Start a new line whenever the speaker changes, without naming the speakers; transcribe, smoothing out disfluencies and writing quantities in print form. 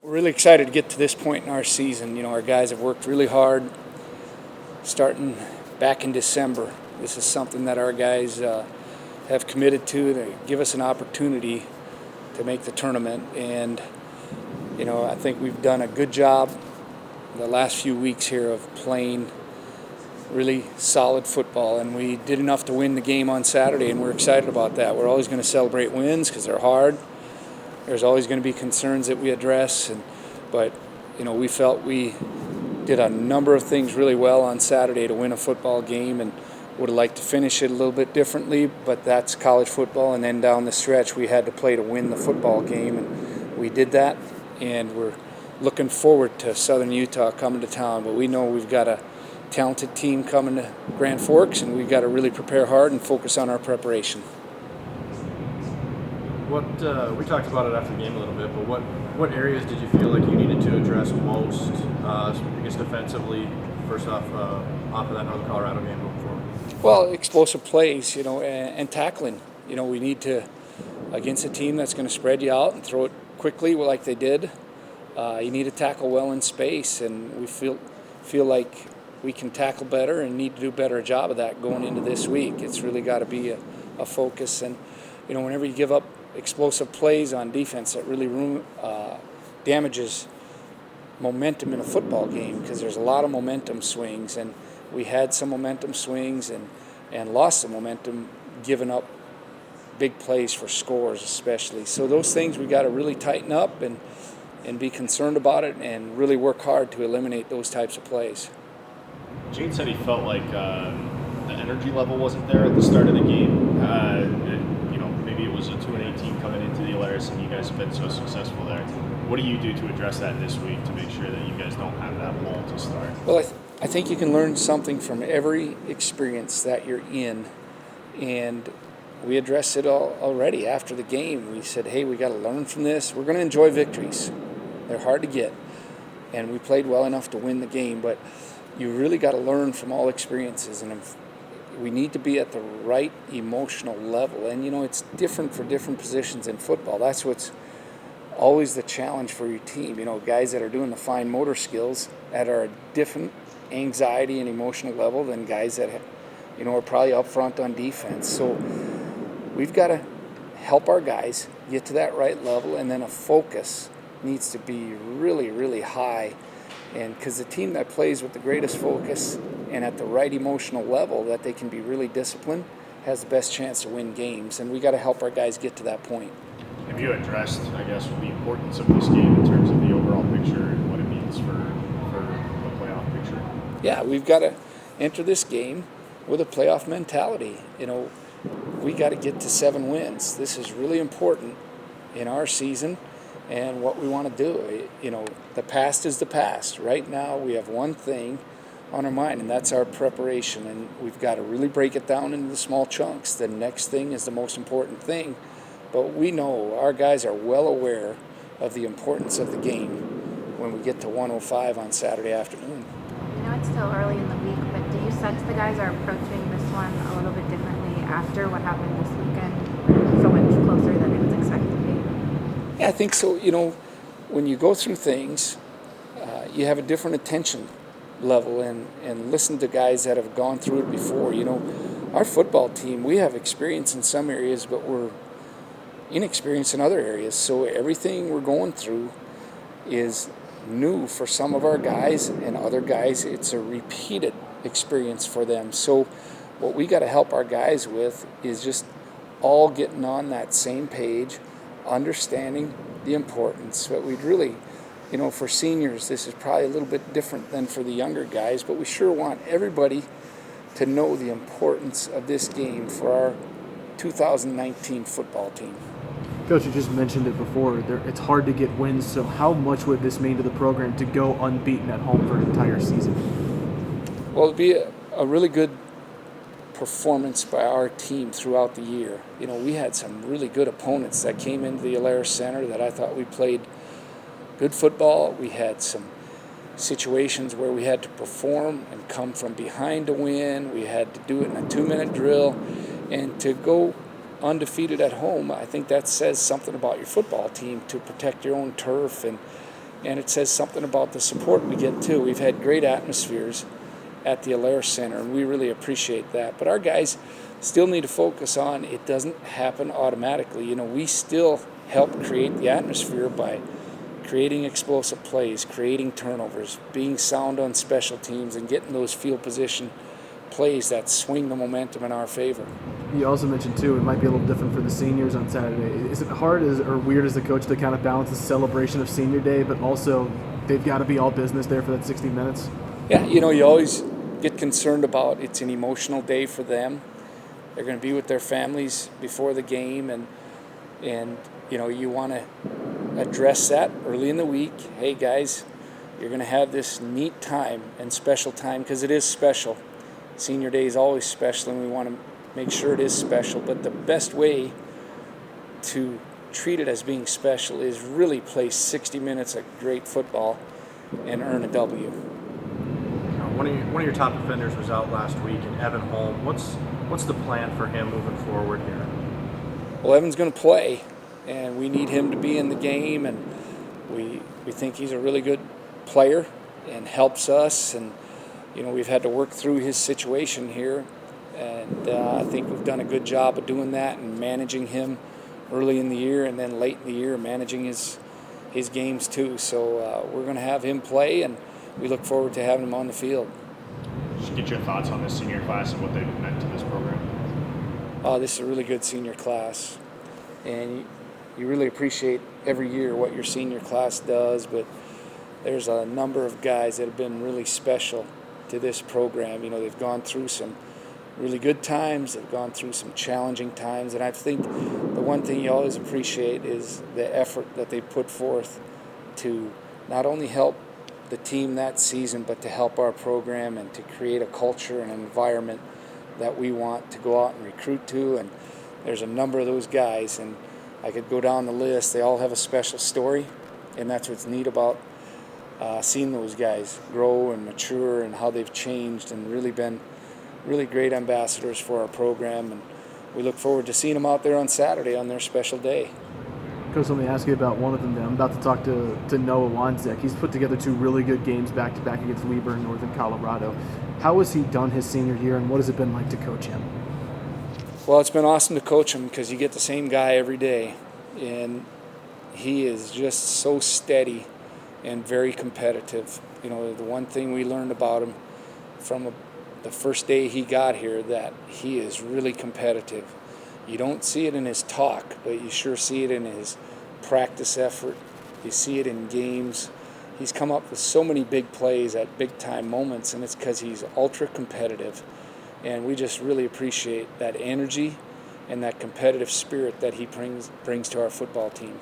We're really excited to get to this point in our season. Our guys have worked really hard starting back in December. This is something that our guys have committed to give us an opportunity to make the tournament. And, I think we've done a good job the last few weeks here of playing really solid football. And we did enough to win the game on Saturday, and we're excited about that. We're always going to celebrate wins because they're hard. There's always going to be concerns that we address, but we felt we did a number of things really well on Saturday to win a football game, and would have liked to finish it a little bit differently, but that's college football. And then down the stretch, we had to play to win the football game, and we did that. And we're looking forward to Southern Utah coming to town, but we know we've got a talented team coming to Grand Forks, and we've got to really prepare hard and focus on our preparation.
We talked about it after the game a little bit, but what areas did you feel like you needed to address most, I guess defensively, first off of that North Colorado game moving forward?
Well, explosive plays, and tackling. We need to, against a team that's going to spread you out and throw it quickly like they did, you need to tackle well in space, and we feel like we can tackle better and need to do a better job of that going into this week. It's really got to be a focus, and whenever you give up explosive plays on defense, that really damages momentum in a football game, because there's a lot of momentum swings, and we had some momentum swings and lost some momentum giving up big plays for scores especially. So those things we got to really tighten up and be concerned about it and really work hard to eliminate those types of plays.
Gene said he felt like the energy level wasn't there at the start of the game. Maybe it was a 2-18 coming into the Alaris, and you guys have been so successful there. What do you do to address that this week to make sure that you guys don't have that hole to start?
Well, I think you can learn something from every experience that you're in, and we addressed it already after the game. We said, hey, we got to learn from this. We're going to enjoy victories. They're hard to get, and we played well enough to win the game, but you really got to learn from all experiences, and we need to be at the right emotional level. And, it's different for different positions in football. That's what's always the challenge for your team. Guys that are doing the fine motor skills that are a different anxiety and emotional level than guys that, are probably up front on defense. So we've got to help our guys get to that right level, and then a focus needs to be really, really high. And because the team that plays with the greatest focus and at the right emotional level that they can be really disciplined has the best chance to win games. And we got to help our guys get to that point.
Have you addressed, I guess, the importance of this game in terms of the overall picture and what it means for the playoff picture?
Yeah, we've got to enter this game with a playoff mentality. We got to get to 7 wins. This is really important in our season and what we want to do. The past is the past. Right now we have one thing on our mind, and that's our preparation, and we've got to really break it down into the small chunks. The next thing is the most important thing, but we know our guys are well aware of the importance of the game when we get to 105 on Saturday afternoon.
I know it's still early in the week, but do you sense the guys are approaching this one a little bit differently after what happened this weekend, so much closer than it was expected to be?
Yeah, I think so. When you go through things, you have a different attention level and listen to guys that have gone through it before. Our football team, we have experience in some areas, but we're inexperienced in other areas. So everything we're going through is new for some of our guys, and other guys, it's a repeated experience for them. So what we got to help our guys with is just all getting on that same page, understanding the importance. But we'd really, for seniors, this is probably a little bit different than for the younger guys, but we sure want everybody to know the importance of this game for our 2019 football team.
Coach, you just mentioned it before. It's hard to get wins, so how much would this mean to the program to go unbeaten at home for an entire season?
Well, it'd be a really good performance by our team throughout the year. We had some really good opponents that came into the Alaris Center that I thought we played good football. We had some situations where we had to perform and come from behind to win. We had to do it in a 2-minute drill, and to go undefeated at home, I think that says something about your football team, to protect your own turf and And it says something about the support we get too. We've had great atmospheres at the Alaire Center, and we really appreciate that. But our guys still need to focus on it doesn't happen automatically. We still help create the atmosphere by creating explosive plays, creating turnovers, being sound on special teams, and getting those field position plays that swing the momentum in our favor.
You also mentioned, too, it might be a little different for the seniors on Saturday. Is it hard or weird as a coach to kind of balance the celebration of senior day, but also they've got to be all business there for that 60 minutes?
Yeah, you always get concerned about it's an emotional day for them. They're going to be with their families before the game, and you want to address that early in the week. Hey, guys, you're going to have this neat time and special time because it is special. Senior day is always special, and we want to make sure it is special. But the best way to treat it as being special is really play 60 minutes of great football and earn a W.
One of your top defenders was out last week, and Evan Holm. What's the plan for him moving forward here?
Well, Evan's going to play, and we need him to be in the game, and we think he's a really good player and helps us. And we've had to work through his situation here, and I think we've done a good job of doing that and managing him early in the year, and then late in the year managing his games too. So we're going to have him play, and we look forward to having him on the field.
Just get your thoughts on this senior class and what they've meant to this program.
This is a really good senior class, and you really appreciate every year what your senior class does, but there's a number of guys that have been really special to this program. They've gone through some really good times, they've gone through some challenging times, and I think the one thing you always appreciate is the effort that they put forth to not only help the team that season, but to help our program and to create a culture and an environment that we want to go out and recruit to. And there's a number of those guys, and I could go down the list. They all have a special story, and that's what's neat about seeing those guys grow and mature and how they've changed and really been really great ambassadors for our program. And we look forward to seeing them out there on Saturday on their special day.
Coach, let me ask you about one of them then. I'm about to talk to Noah Lanza. He's put together 2 really good games back-to-back against Weber in Northern Colorado. How has he done his senior year, and what has it been like to coach him?
Well, it's been awesome to coach him because you get the same guy every day, and he is just so steady and very competitive. The one thing we learned about him from the first day he got here, that he is really competitive. You don't see it in his talk, but you sure see it in his practice effort. You see it in games. He's come up with so many big plays at big-time moments, and it's because he's ultra competitive. And we just really appreciate that energy and that competitive spirit that he brings to our football team.